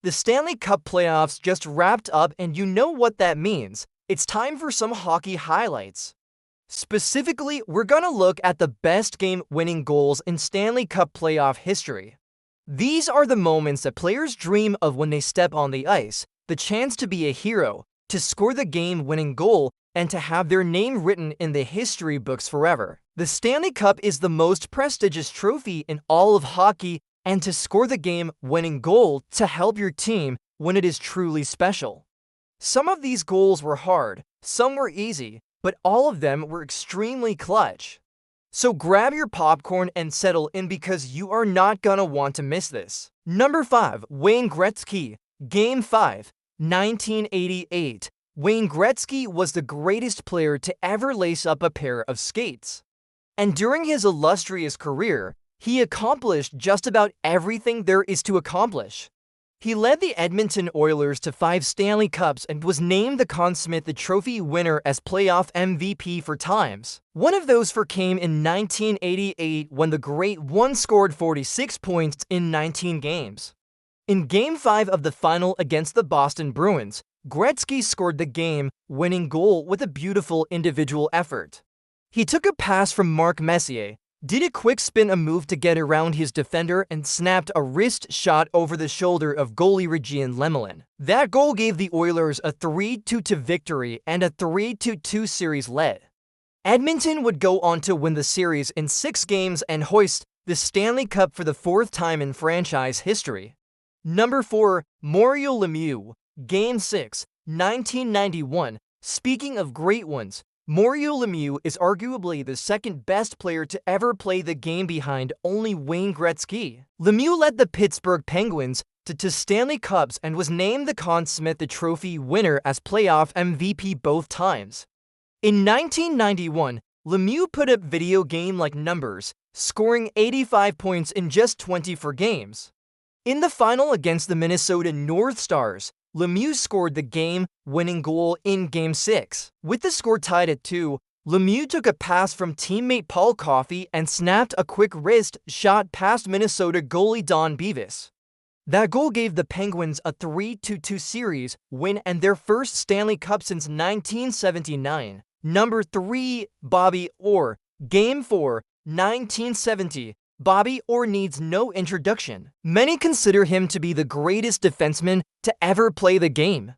The Stanley Cup Playoffs just wrapped up, and you know what that means. It's time for some hockey highlights. Specifically, we're gonna look at the best game-winning goals in Stanley Cup Playoff history. These are the moments that players dream of when they step on the ice, the chance to be a hero, to score the game-winning goal, and to have their name written in the history books forever. The Stanley Cup is the most prestigious trophy in all of hockey, and to score the game-winning goal to help your team when it is truly special. Some of these goals were hard, some were easy, but all of them were extremely clutch. So grab your popcorn and settle in because you are not gonna want to miss this. Number 5. Wayne Gretzky. Game 5, 1988. Wayne Gretzky was the greatest player to ever lace up a pair of skates. And during his illustrious career, he accomplished just about everything there is to accomplish. He led the Edmonton Oilers to 5 Stanley Cups and was named the Conn Smythe Trophy winner as playoff MVP 4 times. One of those came in 1988 when the Great One scored 46 points in 19 games. In Game 5 of the final against the Boston Bruins, Gretzky scored the game-winning goal with a beautiful individual effort. He took a pass from Mark Messier, did a quick spin move to get around his defender, and snapped a wrist shot over the shoulder of goalie Reggian Lemelin. That goal gave the Oilers a 3-2 victory and a 3-2 series lead. Edmonton would go on to win the series in 6 games and hoist the Stanley Cup for the 4th time in franchise history. Number 4. Mario Lemieux. Game 6, 1991. Speaking of great ones, Mario Lemieux is arguably the second best player to ever play the game behind only Wayne Gretzky. Lemieux led the Pittsburgh Penguins to Stanley Cups and was named the Conn Smythe Trophy winner as playoff MVP both times. In 1991, Lemieux put up video game-like numbers, scoring 85 points in just 24 games. In the final against the Minnesota North Stars, Lemieux scored the game-winning goal in Game 6. With the score tied at 2, Lemieux took a pass from teammate Paul Coffey and snapped a quick wrist shot past Minnesota goalie Don Beavis. That goal gave the Penguins a 3-2 series win and their first Stanley Cup since 1979. Number 3. Bobby Orr. Game 4, 1970. Bobby Orr needs no introduction. Many consider him to be the greatest defenseman to ever play the game.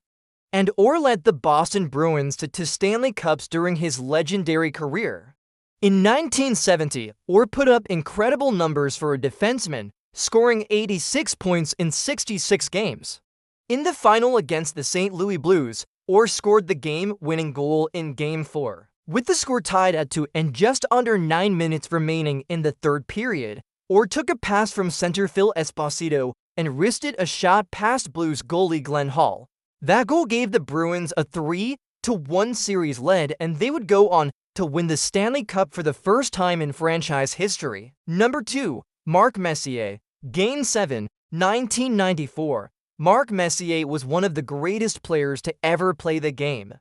And Orr led the Boston Bruins to Stanley Cups during his legendary career. In 1970, Orr put up incredible numbers for a defenseman, scoring 86 points in 66 games. In the final against the St. Louis Blues, Orr scored the game-winning goal in Game 4. With the score tied at 2 and just under 9 minutes remaining in the 3rd period, Orr took a pass from center Phil Esposito and wristed a shot past Blues goalie Glenn Hall. That goal gave the Bruins a 3-1 series lead, and they would go on to win the Stanley Cup for the first time in franchise history. Number 2. Mark Messier. Game 7, 1994. Mark Messier was one of the greatest players to ever play the game.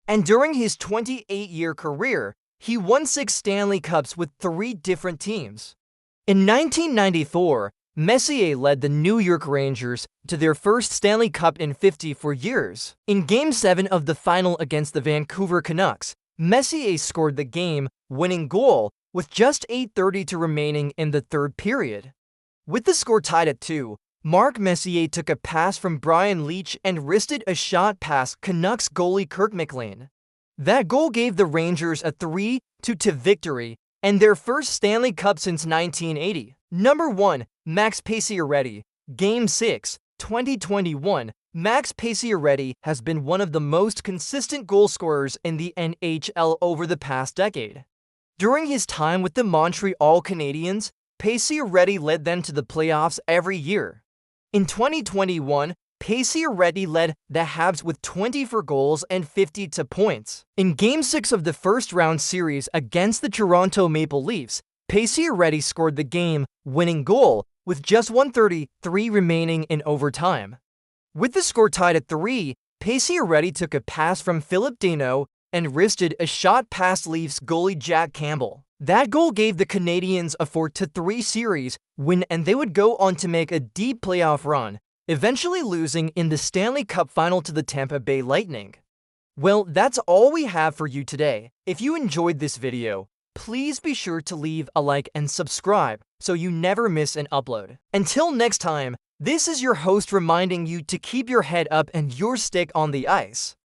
And during his 28-year career, he won 6 Stanley Cups with 3 different teams. In 1994, Messier led the New York Rangers to their first Stanley Cup in 54 years. In Game 7 of the final against the Vancouver Canucks, Messier scored the game-winning goal with just 8:32 remaining in the 3rd period. With the score tied at 2, Mark Messier took a pass from Brian Leetch and wristed a shot past Canucks goalie Kirk McLean. That goal gave the Rangers a 3-2 victory and their first Stanley Cup since 1980. Number 1. Max Pacioretty. Game 6, 2021. Max Pacioretty has been one of the most consistent goal scorers in the NHL over the past decade. During his time with the Montreal Canadiens, Pacioretty led them to the playoffs every year. In 2021, Pacioretty led the Habs with 24 goals and 52 points. In Game 6 of the first-round series against the Toronto Maple Leafs, Pacioretty scored the game-winning goal with just 1:33 remaining in overtime. With the score tied at 3, Pacioretty took a pass from Philip Deneau and wristed a shot past Leafs goalie Jack Campbell. That goal gave the Canadiens a 4-3 series win, and they would go on to make a deep playoff run, eventually losing in the Stanley Cup Final to the Tampa Bay Lightning. Well, that's all we have for you today. If you enjoyed this video, please be sure to leave a like and subscribe so you never miss an upload. Until next time, this is your host reminding you to keep your head up and your stick on the ice.